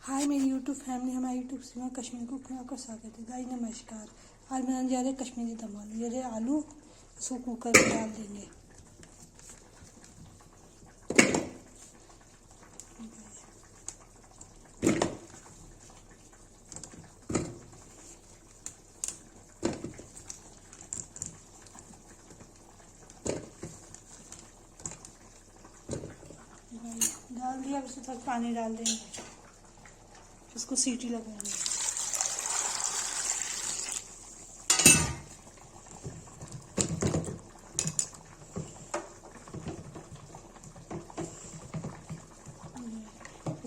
हाय मेरी YouTube family, हमारे YouTube से कश्मीरी कुक में आपका स्वागत है। गाइस नमस्कार। आज बनाने जा रहे हैं कश्मीरी दम आलू। ये रहे आलू, इसको कुकर में डाल देंगे। डाल दिया, अब इसमें थोड़ा पानी डाल देंगे, इसको सीटी लगाएंगे।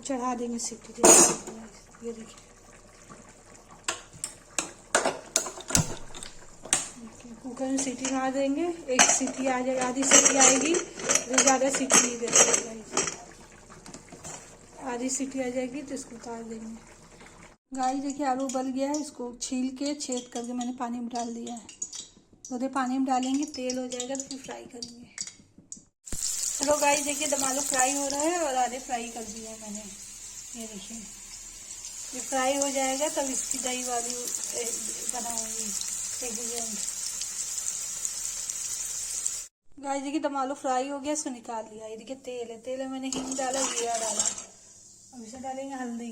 चढ़ा देंगे सीटी। ये देखिए, कुकर में सीटी मार देंगे। एक सीटी आ जाएगी, आधी सीटी आएगी, तो ज़्यादा सीटी नहीं देंगे। आधी सीटी आ जाएगी तो इसको उतार देंगे। गाइस देखिए, आलू उबल गया है। इसको छील के छेद करके मैंने पानी में डाल दिया है। तो पानी में डालेंगे, तेल हो जाएगा तो फिर फ्राई करेंगे। चलो गाइस देखिए, दम आलू फ्राई हो रहा है और आधे फ्राई कर दिए हैं मैंने। ये देखिए, ये फ्राई हो जाएगा तब इसकी दही वाली बनाऊंगी। गाइस देखिए, दम आलू फ्राई हो गया, इसको निकाल लिया। ये देखिए तेल है, तेल में मैंने हींग डाला, जीरा डाला। अब इसे डालेंगे हल्दी,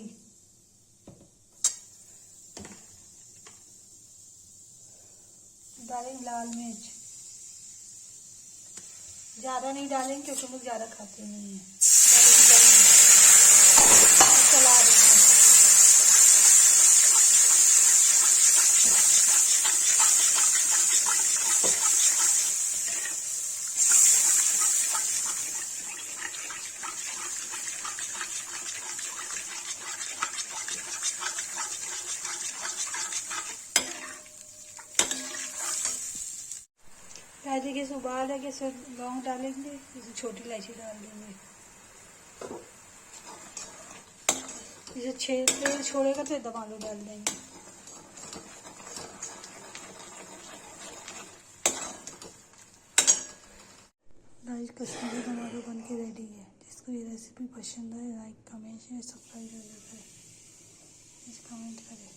डालेंगे लाल मिर्च। ज़्यादा नहीं डालेंगे क्योंकि लोग ज़्यादा खाते नहीं हैं। चला देंगे। देखिए, इसे उबाल है कि इसमें लौंग डालेंगे, इसे छोटी इलायची डाल देंगे। इसे तेल छोड़ेगा तो दम आलू डाल देंगे। गाइस कश्मीरी दम आलू बन के रेडी है। जिसको ये रेसिपी पसंद है, लाइक कमेंट शेयर सब्सक्राइब करें, कमेंट करें।